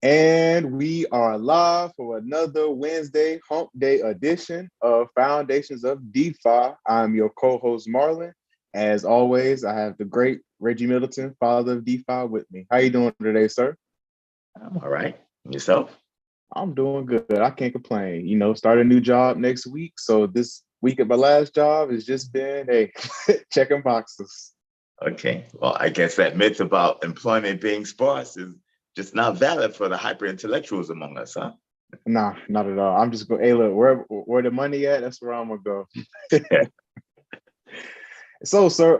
And we are live for another Wednesday hump day edition of Foundations of DeFi. I'm your co-host Marlon. As always, I have the great Reggie Middleton, father of DeFi, with me. How you doing today, sir? I'm all right. And yourself? I'm doing good. I can't complain. Start a new job next week. So this week at my last job has just been, hey, checking boxes. Okay. Well, I guess that myth about employment being sparse is just not valid for the hyper intellectuals among us, huh? Nah, not at all. I'm just going, hey, look, where the money at, that's where I'm gonna go. So, sir,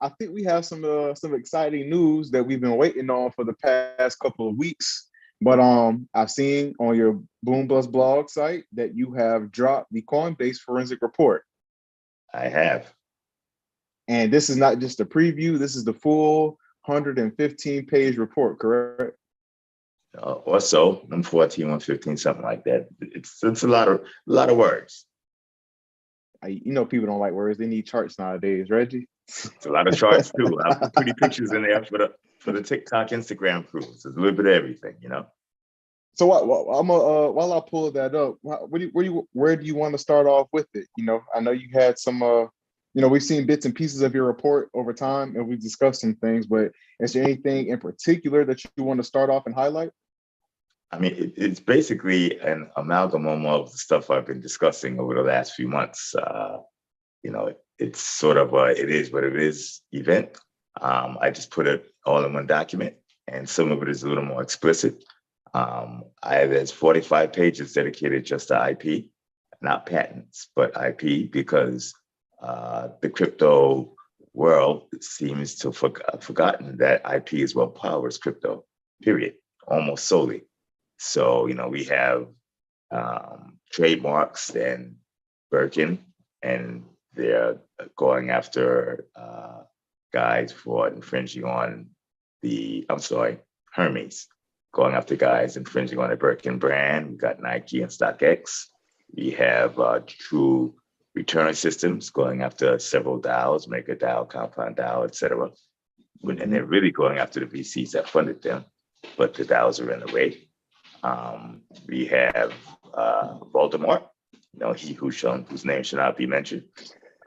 I think we have some exciting news that we've been waiting on for the past couple of weeks. But I've seen on your Boom Bust blog site that you have dropped the Coinbase forensic report. I have. And this is not just a preview, this is the full 115-page report, correct? Or so. I'm 14, 115, something like that. It's a lot of words. People don't like words, they need charts nowadays, Reggie. It's a lot of charts too. I put pretty pictures in there for the TikTok, Instagram crews. It's a little bit of everything. So while I pull that up, where do you want to start off with it? I know you had some we've seen bits and pieces of your report over time and we've discussed some things, but is there anything in particular that you want to start off and highlight? I mean, it's basically an amalgam of the stuff I've been discussing over the last few months. It's sort of it is what it is event. I just put it all in one document, and some of it is a little more explicit. There's 45 pages dedicated just to IP, not patents, but IP, because the crypto world seems to have forgotten that IP is what powers crypto, period, almost solely. So, we have trademarks and Birkin, and they're going after guys for infringing on Hermes, going after guys infringing on the Birkin brand. We got Nike and StockX. We have True Return Systems going after several DAOs, Mega DAO, Compound DAO, etc. And they're really going after the VCs that funded them, but the DAOs are in the way. We have Voldemort, he whose name should not be mentioned.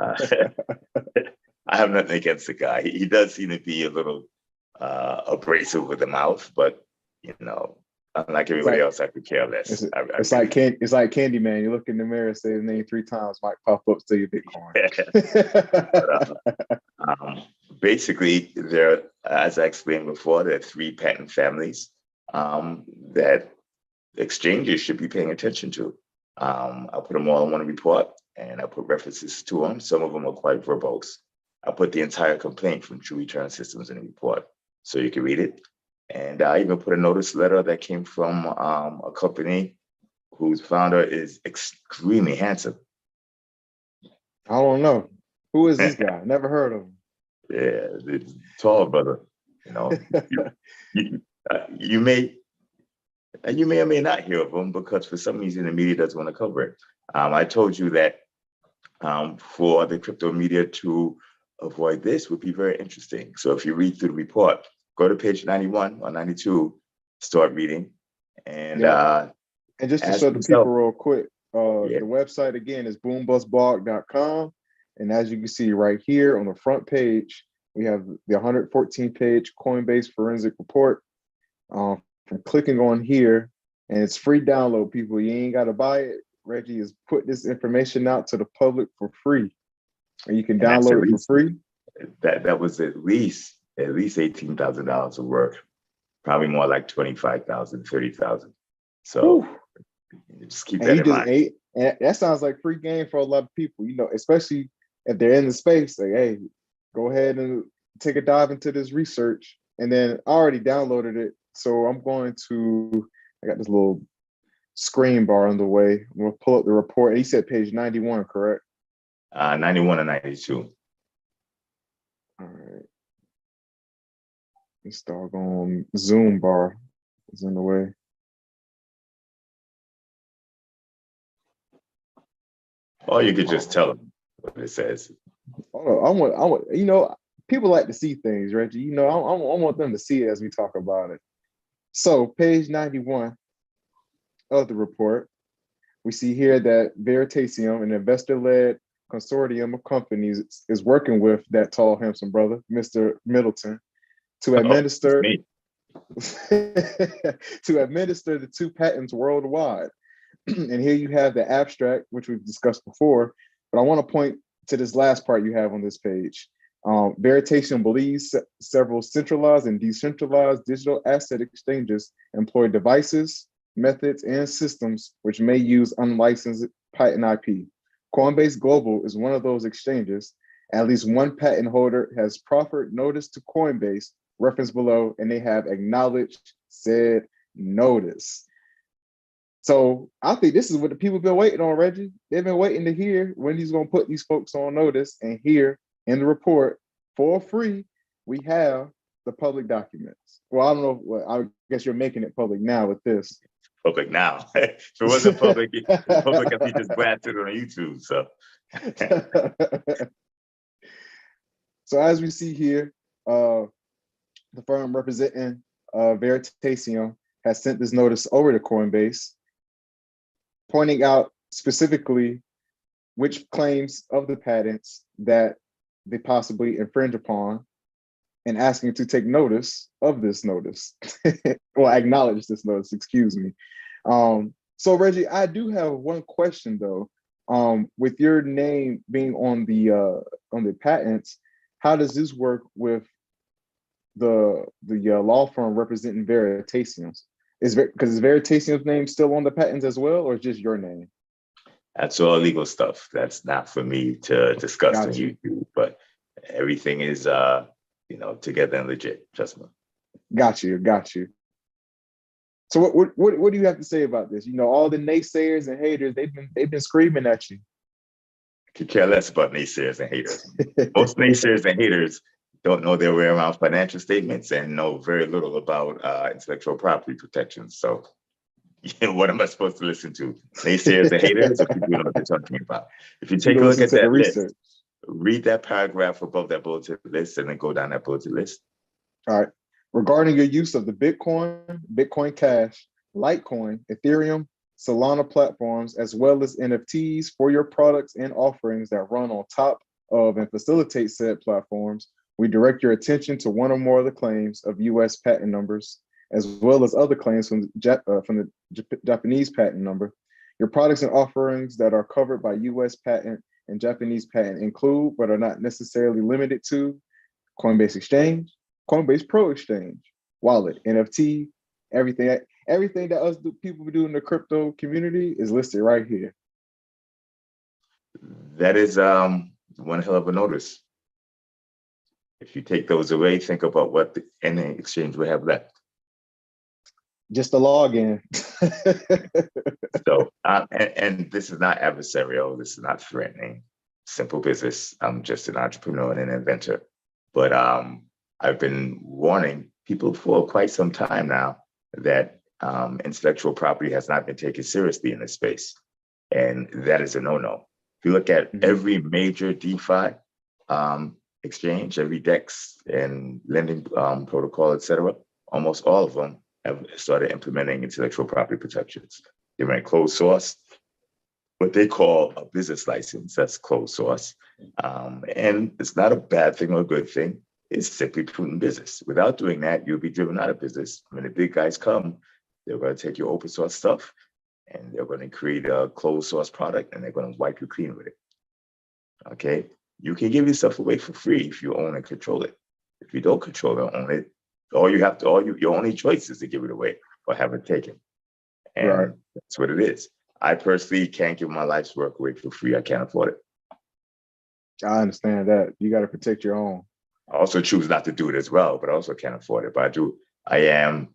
I have nothing against the guy. He does seem to be a little abrasive with the mouth, but unlike everybody else, I could care less. It's like Candyman. You look in the mirror, say his name 3 times, might pop up to your Bitcoin. Basically, as I explained before, there are 3 patent families that exchanges should be paying attention to. I'll put them all in one report, and I'll put references to them. Some of them are quite verbose. I'll put the entire complaint from True Return Systems in the report so you can read it. And I even put a notice letter that came from a company whose founder is extremely handsome. I don't know. Who is this guy? Never heard of him. Yeah, the tall brother. You may or may not hear of him because for some reason the media doesn't want to cover it. I told you that for the crypto media to avoid this would be very interesting. So if you read through the report, go to page 91 or 92, start reading. And just to show the people real quick, the website again is boombustblog.com. And as you can see right here on the front page, we have the 114-page Coinbase forensic report. From clicking on here, and it's free download, people. You ain't got to buy it. Reggie has put this information out to the public for free, and you can download it for free. That was at least $18,000 of work, probably more like 25,000, 30,000. So just keep that in mind. And that sounds like free game for a lot of people, especially if they're in the space. Like, hey, go ahead and take a dive into this research. And then I already downloaded it. So I got this little screen bar on the way. I'm going to pull up the report. He said page 91, correct? 91 and 92. All right. This doggone Zoom bar is in the way. Or you could just tell them what it says. I want, people like to see things, Reggie. I want them to see it as we talk about it. So page 91 of the report, we see here that Veritasium, an investor-led consortium of companies, is working with that tall, handsome brother, Mr. Middleton, to administer to administer the two patents worldwide. And here you have the abstract, which we've discussed before, but I want to point to this last part you have on this page. Veritasium believes several centralized and decentralized digital asset exchanges employ devices, methods, and systems which may use unlicensed patent IP. Coinbase Global is one of those exchanges. At least one patent holder has proffered notice to Coinbase, referenced below, and they have acknowledged said notice. So I think this is what the people have been waiting on, Reggie. They've been waiting to hear when he's going to put these folks on notice. And here in the report, for free, we have the public documents. Well, I don't know. Well, I guess you're making it public now with this. Public now. If it wasn't public, it's public if you just blasted it on YouTube. So. So as we see here, the firm representing Veritasium has sent this notice over to Coinbase, pointing out specifically which claims of the patents that they possibly infringe upon, and asking to take notice of this notice, or acknowledge this notice, excuse me. So Reggie, I do have one question though. With your name being on the patents, how does this work with the law firm representing Veritasium? Is Veritasium's name still on the patents as well, or just your name? That's all legal stuff. That's not for me to discuss on YouTube, but everything is together and legit. Trust me. Got you. So what do you have to say about this? All the naysayers and haters, they've been screaming at you. I could care less about naysayers and haters. Most naysayers and haters don't know their way around financial statements and know very little about intellectual property protection. So what am I supposed to listen to? Naysayers and haters, or people know what they're talking about? If you take a look at that list, read that paragraph above that bulleted list and then go down that bulleted list. All right. Regarding your use of the Bitcoin Cash, Litecoin, Ethereum, Solana platforms, as well as NFTs for your products and offerings that run on top of and facilitate said platforms, we direct your attention to one or more of the claims of U.S. patent numbers, as well as other claims from the Japanese patent number. Your products and offerings that are covered by U.S. patent and Japanese patent include, but are not necessarily limited to, Coinbase Exchange, Coinbase Pro Exchange, wallet, NFT, everything that us people do in the crypto community is listed right here. That is one hell of a notice. If you take those away, think about what any exchange would have left. Just a login. So, and this is not adversarial. This is not threatening. Simple business. I'm just an entrepreneur and an inventor. But I've been warning people for quite some time now that intellectual property has not been taken seriously in this space. And that is a no-no. If you look at every major DeFi exchange, every DEX and lending protocol, et cetera, almost all of them have started implementing intellectual property protections. They ran closed source, what they call a business license, that's closed source. And it's not a bad thing or a good thing. It's simply prudent business. Without doing that, you'll be driven out of business. When the big guys come, they're going to take your open source stuff and they're going to create a closed source product and they're going to wipe you clean with it. Okay? You can give your stuff away for free if you own and control it. If you don't control or own it, your only choice is to give it away or have it taken. And that's what it is. I personally can't give my life's work away for free. I can't afford it. I understand that. You got to protect your own. I also choose not to do it as well, but I also can't afford it. But I do. I am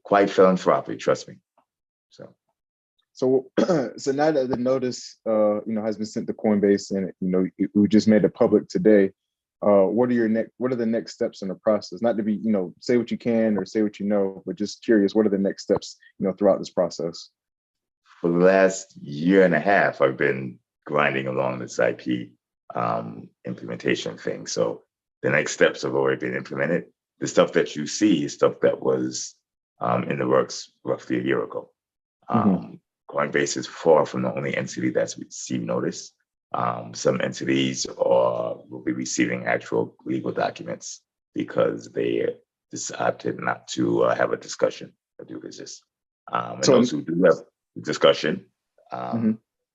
quite philanthropic, trust me. So now that the notice, has been sent to Coinbase, and we just made it public today. What are the next steps in the process? Not to be, say what you can or say what you know, but just curious, what are the next steps, throughout this process? For the last year and a half, I've been grinding along this IP implementation thing. So the next steps have already been implemented. The stuff that you see is stuff that was in the works roughly a year ago. Coinbase is far from the only entity that's received notice. Some entities will be receiving actual legal documents because they decided not to have a discussion or do business. And those who do have discussion,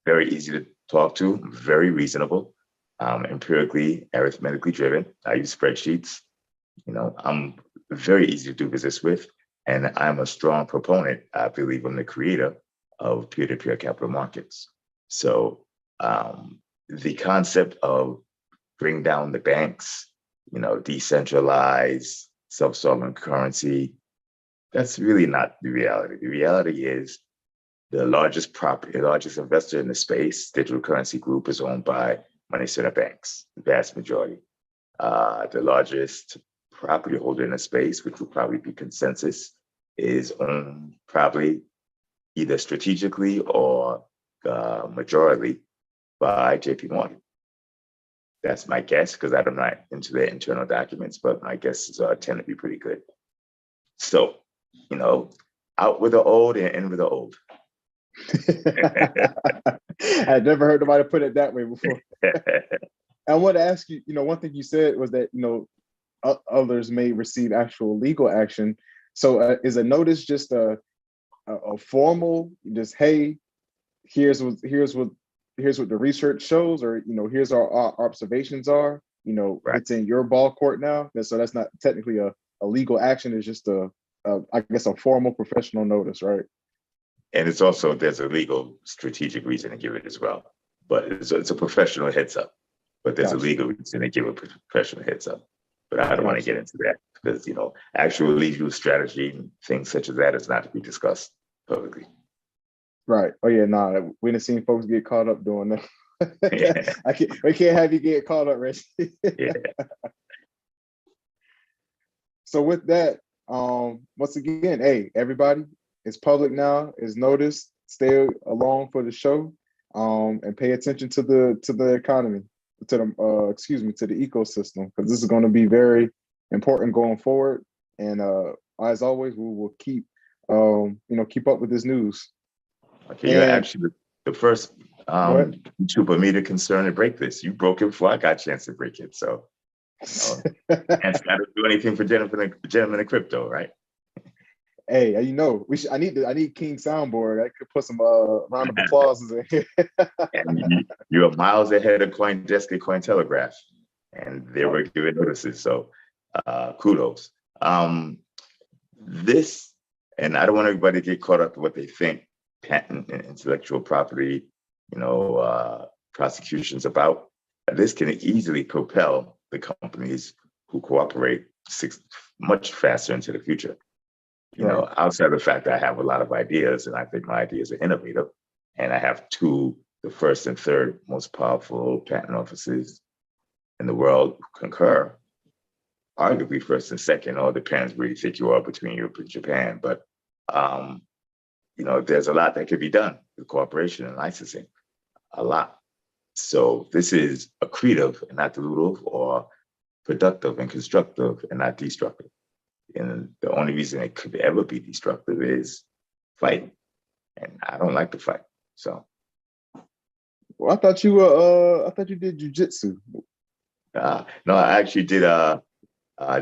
very easy to talk to, very reasonable, empirically, arithmetically driven. I use spreadsheets. I'm very easy to do business with, and I'm a strong proponent. I believe I'm the creator of peer-to-peer capital markets. So the concept of bring down the banks, decentralized, self-sovereign currency, that's really not the reality. The reality is the largest investor in the space, Digital Currency Group, is owned by money center banks, the vast majority. The largest property holder in the space, which will probably be consensus, is owned probably either strategically or majorly by JP Morgan. That's my guess, because I'm not into their internal documents, but my guesses tend to be pretty good. So, out with the old and in with the old. I'd never heard nobody put it that way before. I want to ask you, one thing you said was that, others may receive actual legal action. So is a notice just a formal, just, hey, here's what the research shows, or here's our observations are, right. It's in your ball court now, so that's not technically a legal action. It's just I guess a formal professional notice, right? And it's also, there's a legal strategic reason to give it as well, but it's a professional heads up. But there's a legal reason to give a professional heads up. But I don't want to get into that because actual legal strategy and things such as that is not to be discussed publicly. Right. Oh yeah, we done seen folks get caught up doing that. We can't have you get caught up, Rich. Yeah. So with that, once again, hey, everybody, it's public now, it's noticed. Stay along for the show, and pay attention to the economy, to the ecosystem, because this is going to be very important going forward. And as always, we will keep up with this news. Okay, you're actually the first YouTuber me to concern to break this. You broke it before I got a chance to break it. So can't got to do anything for gentlemen in crypto, right? Hey, I need King Soundboard. I could put some round of applauses in here. And you're miles ahead of CoinDesk and Cointelegraph, and they were giving notices. So kudos. This, and I don't want everybody to get caught up in what they think patent and intellectual property, prosecutions about. This can easily propel the companies who cooperate much faster into the future. Outside of the fact that I have a lot of ideas and I think my ideas are innovative, and I have the first and third most powerful patent offices in the world who concur, arguably first and second, all depends where you think you are between Europe and Japan. But there's a lot that could be done with cooperation and licensing, a lot. So this is accretive and not dilutive, or productive and constructive and not destructive. And the only reason it could ever be destructive is fighting. And I don't like to fight. So. Well, I thought you did jujitsu. No, I actually did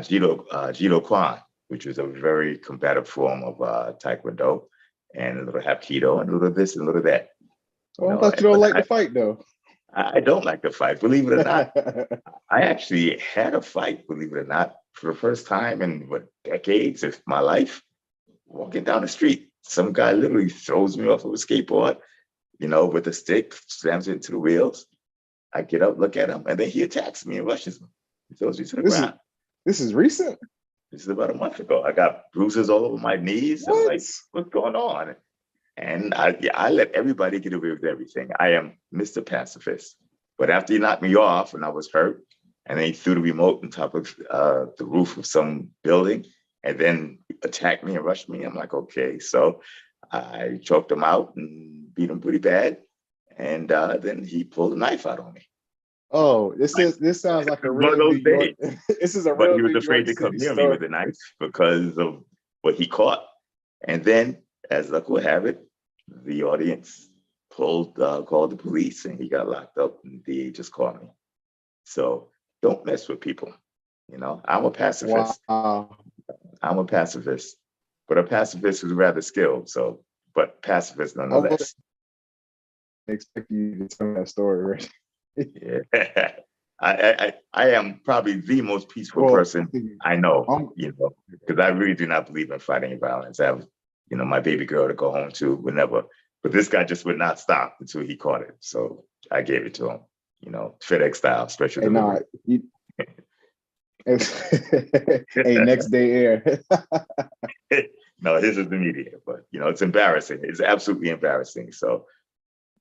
Judo Kwan, which was a very combative form of Taekwondo, and a little Hapkido, and a little this and a little that. Well, I thought you don't like to fight, though. I don't like to fight, believe it or not. I actually had a fight, believe it or not, for the first time in decades of my life. Walking down the street, some guy literally throws me off of a skateboard, with a stick, slams it into the wheels. I get up, look at him, and then he attacks me and rushes me. He throws me to the ground. This is recent? This is about a month ago. I got bruises all over my knees. What? I'm like, what's going on? And I let everybody get away with everything. I am Mr. Pacifist. But after he knocked me off and I was hurt, and then he threw the remote on top of the roof of some building, and then attacked me and rushed me, I'm like, okay. So I choked him out and beat him pretty bad. And then he pulled a knife out on me. Oh, this sounds like a real New York. This is a real. But he was afraid to come near me with a knife because of what he caught. And then, as luck would have it, the audience called the police, and he got locked up, and the DA just called me. So don't mess with people. You know, I'm a pacifist. Wow. I'm a pacifist, but a pacifist who's rather skilled. So, but pacifist nonetheless. I expect you to tell that story, right? Yeah. I am probably the most peaceful person I know, you know, because I really do not believe in fighting and violence. I have, you know, my baby girl to go home to, whenever, but this guy just would not stop until he caught it. So I gave it to him, you know, FedEx style, special delivery. Hey, next day air. No, his is immediate, but you know, it's embarrassing. It's absolutely embarrassing. So,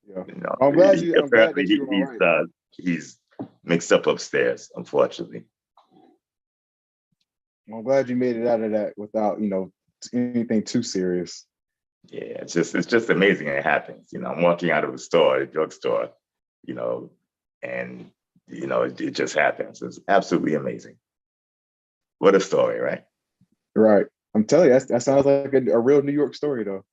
yeah. you know, I'm glad that you're all right. He's mixed up upstairs, unfortunately. I'm glad you made it out of that without, you know, anything too serious. Yeah, it's just amazing it happens. You know, I'm walking out of a store, a drugstore, you know, and you know, it just happens. It's absolutely amazing. What a story, right? Right. I'm telling you, that sounds like a real New York story, though.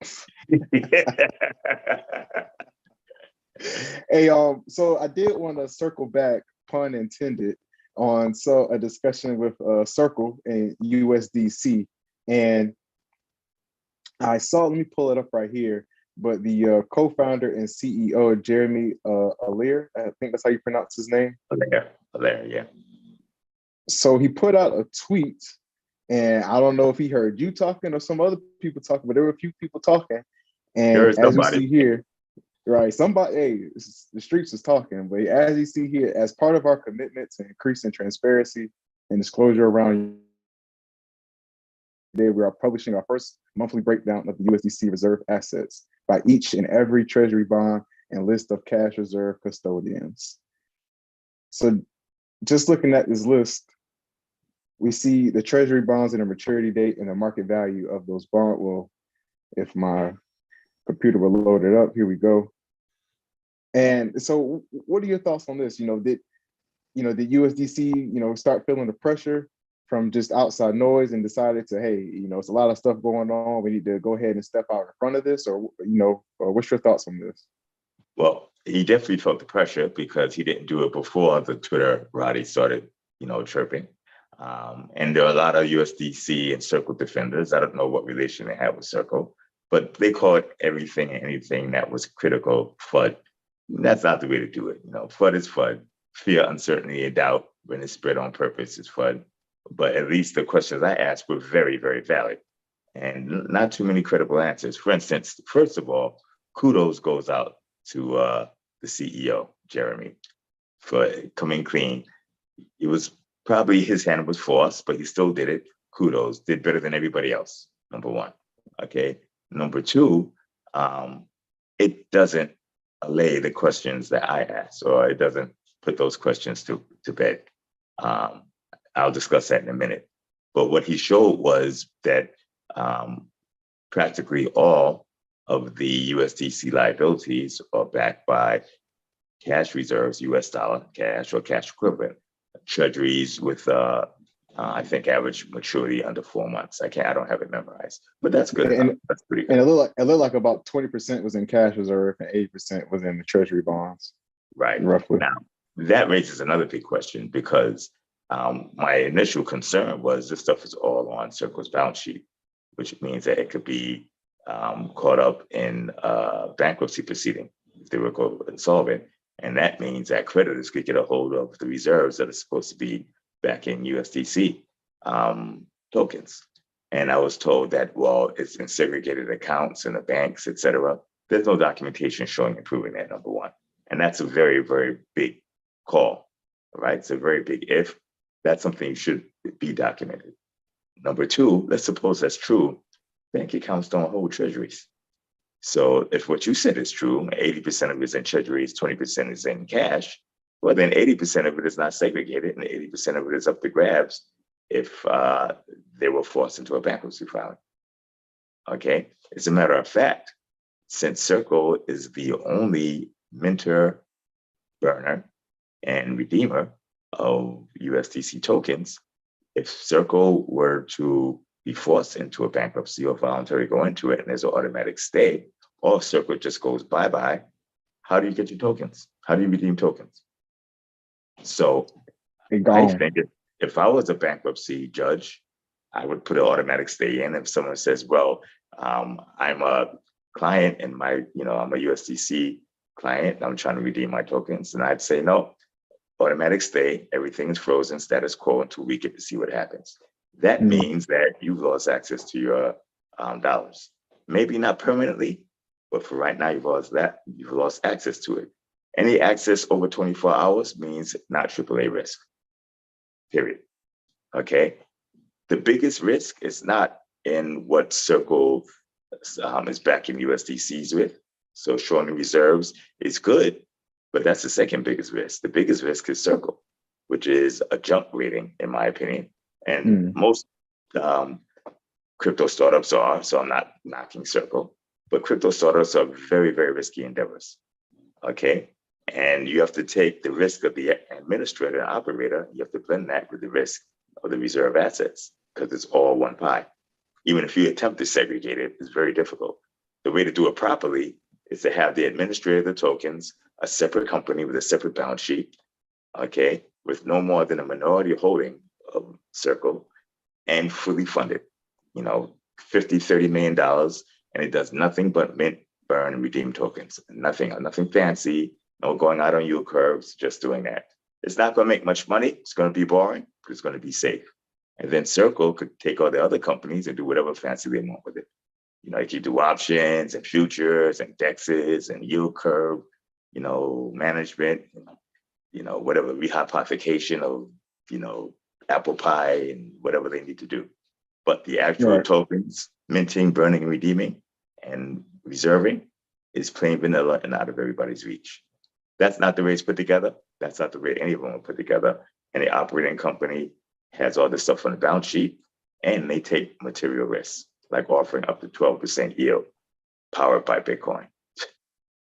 Hey, so I did want to circle back, pun intended, on a discussion with Circle and USDC, and I saw. Let me pull it up right here. But the co-founder and CEO, Jeremy Allaire, I think that's how you pronounce his name. Allaire, yeah. So he put out a tweet, and I don't know if he heard you talking or some other people talking, but there were a few people talking. And as you see here, right, somebody, hey, the streets is talking, but as you see here, as part of our commitment to increasing transparency and disclosure around today, we are publishing our first monthly breakdown of the USDC reserve assets by each and every treasury bond and list of cash reserve custodians. So just looking at this list, we see the treasury bonds and the maturity date and the market value of those bonds. Well, if my computer will load it up, here we go. And so what are your thoughts on this? Did the USDC, start feeling the pressure from just outside noise and decided to, hey, it's a lot of stuff going on. We need to go ahead and step out in front of this, or what's your thoughts on this? Well, he definitely felt the pressure because he didn't do it before the Twitter Roddy started, chirping. And there are a lot of USDC and Circle defenders. I don't know what relation they have with Circle, but they call it everything and anything that was critical FUD. That's not the way to do it. FUD is FUD. Fear, uncertainty, and doubt, when it's spread on purpose, is FUD. But at least the questions I asked were very, very valid and not too many credible answers. For instance, first of all, kudos goes out to the CEO, Jeremy, for coming clean. It was probably his hand was forced, but he still did it. Kudos, did better than everybody else, number one. Okay. Number two, it doesn't allay the questions that I asked, or it doesn't put those questions to bed. I'll discuss that in a minute. But what he showed was that practically all of the USDC liabilities are backed by cash reserves, US dollar cash or cash equivalent, treasuries with I think average maturity under 4 months. I don't have it memorized, but that's good enough. That's pretty good. And it looked like about 20% was in cash reserve and 80% was in the treasury bonds. Right. Roughly. Now, that raises another big question because my initial concern was this stuff is all on Circle's balance sheet, which means that it could be caught up in bankruptcy proceeding if they were insolvent. And that means that creditors could get a hold of the reserves that are supposed to be backing USDC tokens. And I was told that, well, it's in segregated accounts in the banks, et cetera. There's no documentation showing and proving that, number one. And that's a very, very big call, right? It's a very big if. That's something should be documented. Number two, let's suppose that's true. Bank accounts don't hold treasuries. So if what you said is true, 80% of it is in treasuries, 20% is in cash, well, then 80% of it is not segregated and 80% of it is up to grabs if they were forced into a bankruptcy filing. Okay, as a matter of fact, since Circle is the only minter, burner, and redeemer of USDC tokens, if Circle were to be forced into a bankruptcy or voluntarily go into it and there's an automatic stay, or Circle just goes bye-bye, how do you get your tokens? How do you redeem tokens? So I think if I was a bankruptcy judge, I would put an automatic stay in. If someone says, well, I'm a client and I'm a USDC client, and I'm trying to redeem my tokens, and I'd say, no, automatic stay, everything is frozen, status quo until we get to see what happens. That means that you've lost access to your dollars. Maybe not permanently, but for right now, you've lost access to it. Any access over 24 hours means not AAA risk, period. Okay. The biggest risk is not in what Circle is backing USDCs with. So showing the reserves is good, but that's the second biggest risk. The biggest risk is Circle, which is a junk rating, in my opinion. And most crypto startups are, so I'm not knocking Circle, but crypto startups are very, very risky endeavors. Okay. And you have to take the risk of the administrator and operator, you have to blend that with the risk of the reserve assets, because it's all one pie. Even if you attempt to segregate it, it's very difficult. The way to do it properly is to have the administrator of the tokens, a separate company with a separate balance sheet, okay, with no more than a minority holding of Circle, and fully funded, $50, $30 million, and it does nothing but mint, burn, and redeem tokens. Nothing fancy, no going out on yield curves, just doing that. It's not going to make much money. It's going to be boring, but it's going to be safe. And then Circle could take all the other companies and do whatever fancy they want with it. You can do options and futures and DEXs and yield curve, management, whatever rehypothecation of, apple pie and whatever they need to do. But the actual tokens, minting, burning, and redeeming, and reserving is plain vanilla and out of everybody's reach. That's not the way it's put together. That's not the way any of them are put together. And the operating company has all this stuff on the balance sheet, and they take material risks, like offering up to 12% yield powered by Bitcoin.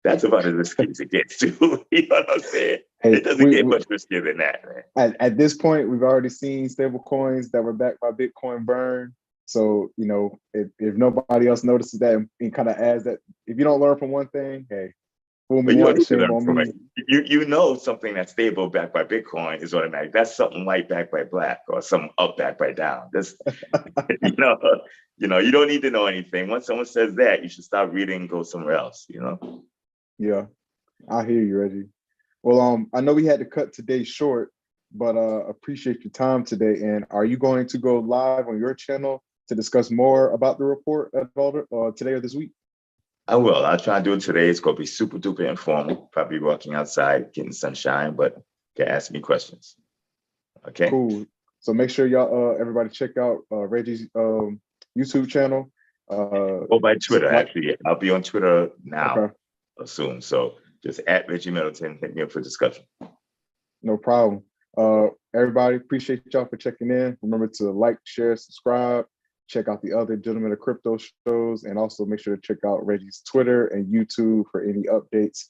That's about as risky as it gets to. You know what I'm saying? It doesn't get much riskier than that, man. At this point, we've already seen stable coins that were backed by Bitcoin burn. So, if nobody else notices that and kind of adds that, if you don't learn from one thing, hey, fool me once, shame on me. Something that's stable backed by Bitcoin is automatic. That's something white backed by black, or something up backed by down. That's, you don't need to know anything. Once someone says that, you should stop reading and go somewhere else, Yeah, I hear you, Reggie. Well, I know we had to cut today short, but appreciate your time today. And are you going to go live on your channel to discuss more about the report at all today or this week? I will. I'll try to do it today. It's going to be super duper informal. Probably walking outside, getting sunshine, but you can ask me questions. Okay. Cool. So make sure y'all, everybody check out Reggie's YouTube channel. Or by Twitter, actually. I'll be on Twitter now, soon. So just at Reggie Middleton, hit me up for discussion. No problem. Everybody, appreciate y'all for checking in. Remember to like, share, subscribe. Check out the other Gentlemen of Crypto shows, and also make sure to check out Reggie's Twitter and YouTube for any updates.